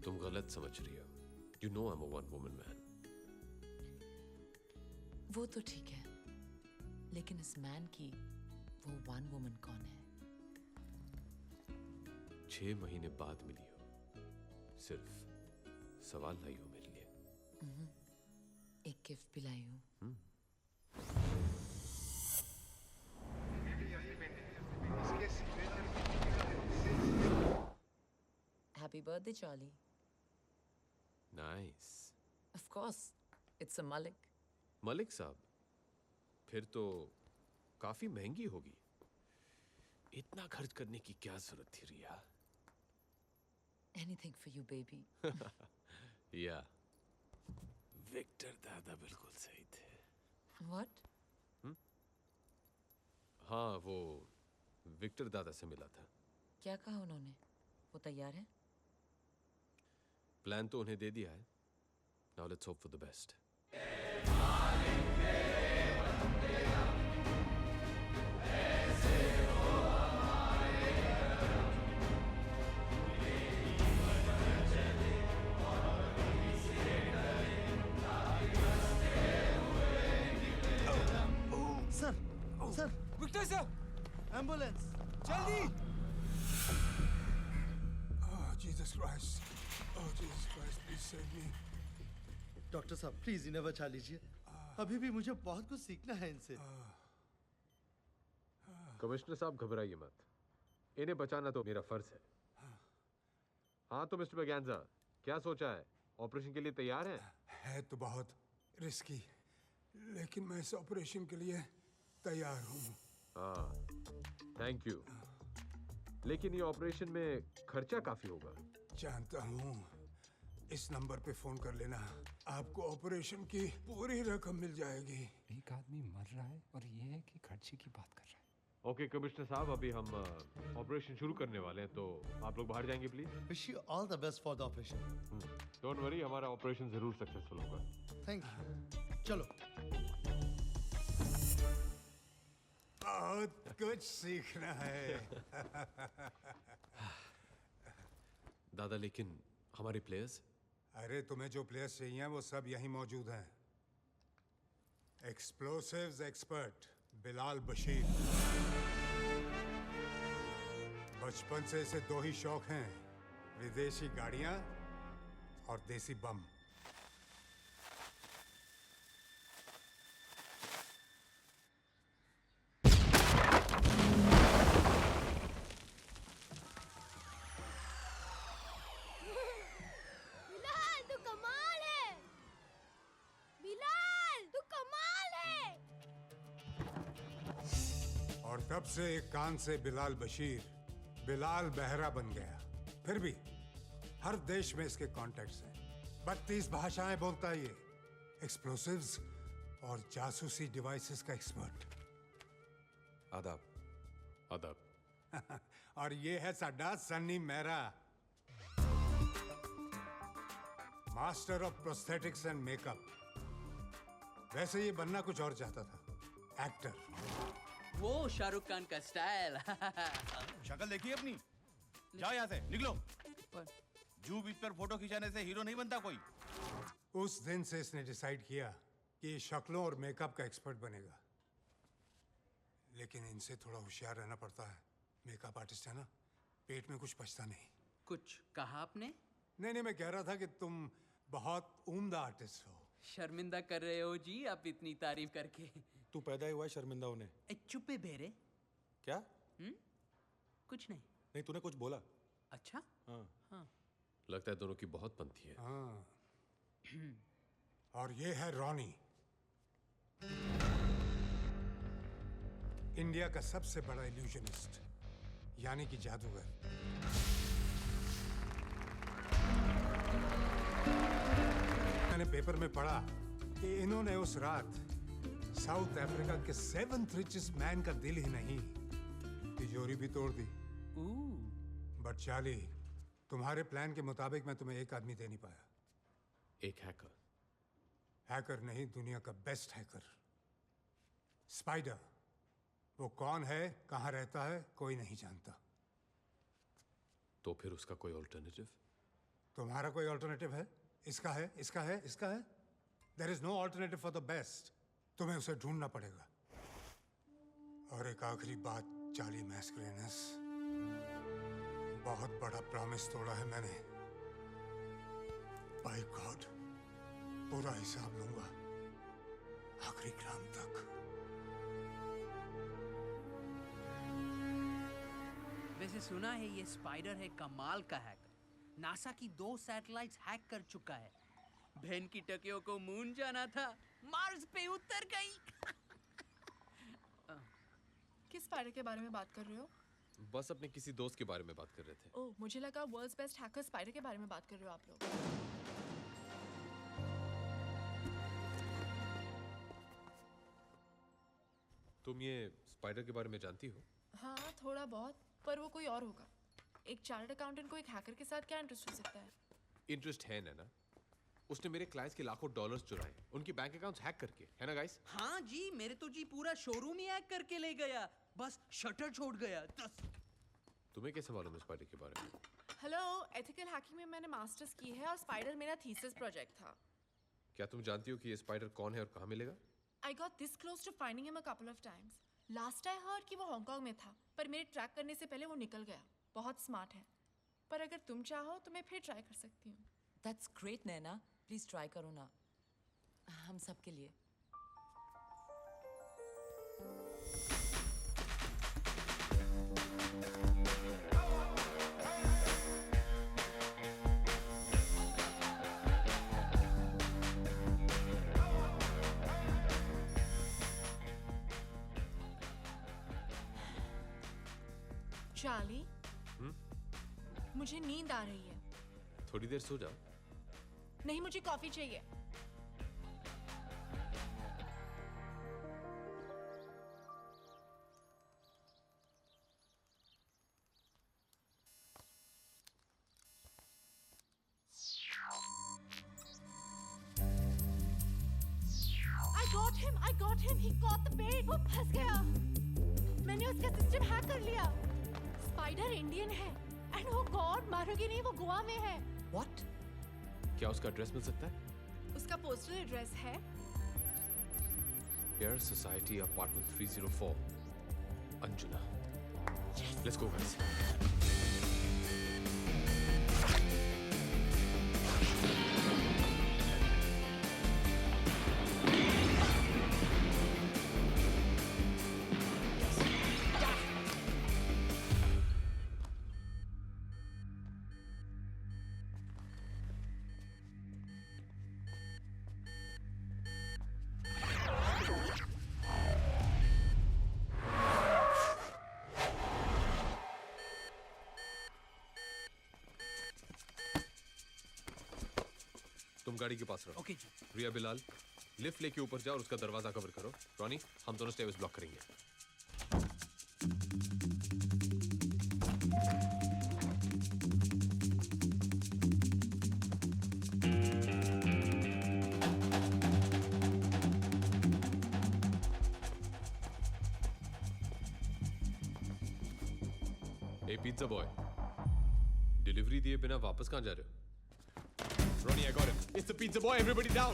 तुम गलत समझ रही हो। You know I'm a one woman man. वो तो ठीक है, लेकिन इस मैन की वो वन वुमन कौन है? 6 महीने बाद मिली हो, सिर्फ सवाल लाई हो मेरे लिए। एक गिफ्ट भी लाई हूँ। Happy birthday, Charlie. Nice. Of course, it's a Malik. Malik साहब, फिर तो काफी महंगी होगी। इतना खर्च करने की क्या जरूरत थी रिया? Anything for you, baby. या विक्टर दादा बिल्कुल सही थे। What? हाँ, वो विक्टर दादा से मिला था। क्या कहा उन्होंने? वो तैयार है? प्लान तो उन्हें दे दिया है। Now let's hope for the best. Sir Victor sir, ambulance जल्दी! Oh, Jesus Christ. Oh, Jesus Christ, please save me. Doctor साहब प्लीज इन्हें बचा लीजिए। अभी भी मुझे बहुत कुछ सीखना है इनसे। कमिश्नर साहब घबराइए मत, इन्हें बचाना तो मेरा फर्ज है। हाँ तो मिस्टर बगैंजा, क्या सोचा है? ऑपरेशन के लिए तैयार हैं? है तो बहुत रिस्की, लेकिन मैं इस ऑपरेशन के लिए तैयार हूँ। हाँ, थैंक यू। लेकिन ये ऑपरेशन में खर्चा काफी होगा। जानता हूँ, इस नंबर पे फोन कर लेना, आपको ऑपरेशन की पूरी रकम मिल जाएगी। एक आदमी मर रहा है और ये है कि खर्चे की बात कर रहा है। ओके कमिश्नर साहब, अभी हम ऑपरेशन शुरू करने वाले हैं, तो आप लोग बाहर जाएंगे please. Wish you all the best for the operation. Don't worry, हमारा ऑपरेशन जरूर सक्सेसफुल होगा। Thank you. चलो। बहुत कुछ सीखना है। दादा, लेकिन हमारे प्लेयर्स? अरे तुम्हें जो प्लेयर्स चाहिए वो सब यहीं मौजूद हैं। Explosives expert Bilal Bashir. बचपन से इसे 2 ही शौक हैं, विदेशी गाड़ियां और देसी बम। बिलाल तू कमाल है। बिलाल तू कमाल है। और तब से एक कान से बिलाल बशीर बिलाल बहरा बन गया। फिर भी हर देश में इसके कॉन्टैक्ट्स हैं। 32 भाषाएं बोलता है ये। एक्सप्लोसिव्स और जासूसी डिवाइसेस का एक्सपर्ट। आदाब। आदाब। और ये है साडा Sunny Mehra, master of prosthetics and makeup. वैसे ये बनना कुछ और चाहता था, एक्टर। वो शाहरुख खान का स्टाइल। शक्ल देखिए अपनी। जाओ यहाँ से, निकलो। जू बीच पर फोटो खिंचाने से हीरो नहीं बनता कोई। उस दिन से इसने डिसाइड किया कि ये शक्लों और मेकअप का एक्सपर्ट बनेगा। लेकिन इनसे थोड़ा होशियार रहना पड़ता है। मेकअप आर्टिस्ट है ना, पेट में कुछ पचता नहीं। कुछ कहा आपने? नहीं, मैं कह रहा था कि तुम बहुत उम्दा आर्टिस्ट हो। शर्मिंदा कर रहे हो जी आप इतनी तारीफ करके। तू पैदा ही हुआ है शर्मिंदा होने। चुप्पे बेरे। क्या? कुछ नहीं। नहीं, तूने कुछ बोला। अच्छा? हाँ। लगता है दोनों की बहुत बनती है। हाँ। और ये है रॉनी, इंडिया का सबसे बड़ा इल्यूजनिस्ट, यानी कि जादूगर। मैंने पेपर में पढ़ा कि इन्होंने उस रात साउथ अफ्रीका के 7th richest मैन का दिल ही नहीं, तिजोरी भी तोड़ दी। बट चार्ली, तुम्हारे प्लान के मुताबिक मैं तुम्हें एक आदमी दे नहीं पाया। एक हैकर? हैकर नहीं, दुनिया का बेस्ट हैकर, स्पाइडर। वो कौन है, कहां रहता है, कोई नहीं जानता। तो फिर उसका कोई ऑल्टरनेटिव? तुम्हारा कोई ऑल्टरनेटिव है? इसका है, इसका है, इसका है? There is no alternative for the best. तुम्हें उसे ढूंढना पड़ेगा. और एक आखिरी बात, चार्ली मैस्करेनस, बहुत बड़ा प्रॉमिस तोड़ा है मैंने. बाय गॉड, पूरा हिसाब लूंगा आखिरी ग्राम तक. वैसे सुना है ये स्पाइडर है कमाल का हैकर. नासा की 2 सैटेलाइट्स हैक कर चुका है. बहन की टकियों को मून जाना था, मार्स पे उतर गई. किस स्पाइडर के बारे में बात कर रहे हो? बस अपने किसी दोस्त के बारे में बात कर रहे थे. ओह, मुझे लगा वर्ल्ड्स बेस्ट हैकर स्पाइडर के बारे में बात कर रहे हो आप लोग. तुम ये स्पाइडर के बारे में जानती हो? हाँ, थोड़ा बहुत, पर वो कोई और होगा. एक चार्टर्ड अकाउंटेंट को एक हैकर के साथ क्या इंटरेस्ट हो सकता है? इंटरेस्ट है ना. उसने मेरे क्लाइंट्स के लाखों डॉलर्स चुराए, उनकी बैंक अकाउंट्स हैक करके, है ना गाइस? हाँ जी, मेरे तो जी पूरा शोरूम ही हैक करके ले गया. बस शटर छोड़ गया. तुम्हें कैसे मालूम है स्पाइडर के बारे में? हेलो, एथिकल हैकिंग में मैंने मास्टर्स की है और स्पाइडर मेरा थीसिस प्रोजेक्ट था. क्या तुम जानती हो कि ये स्पाइडर कौन है और कहाँ मिलेगा? I got this close to finding him a couple of times. Last I heard कि वो हांगकांग में था, पर मेरे ट्रैक करने से पहले वो निकल गया. बहुत स्मार्ट है. पर अगर तुम चाहो तो मैं फिर ट्राई कर सकती हूँ. That's great, Naina. Please try करो ना, हम सब के लिए. चार्ली, मुझे नींद आ रही है. थोड़ी देर सो जाओ. नहीं, मुझे कॉफी चाहिए. I got him. He caught the bait. वो फंस गया. मैंने उसका सिस्टम हैक कर लिया. स्पाइडर इंडियन है. एंड वो गॉड, मारोगे नहीं, वो गोवा में है. What? क्या उसका एड्रेस मिल सकता है? उसका पोस्टल एड्रेस है air society apartment 304 Anjuna. Let's go guys. तुम गाड़ी के पास रहो. ओके जी. रिया, बिलाल, लिफ्ट लेके ऊपर जाओ और उसका दरवाजा कवर करो. रॉनी, हम दोनों स्टेयर्स ब्लॉक करेंगे. ए पिज्जा बॉय, डिलीवरी दिए बिना वापस कहाँ जा रहे हो? Ronnie, I got him. It's the pizza boy. Everybody down.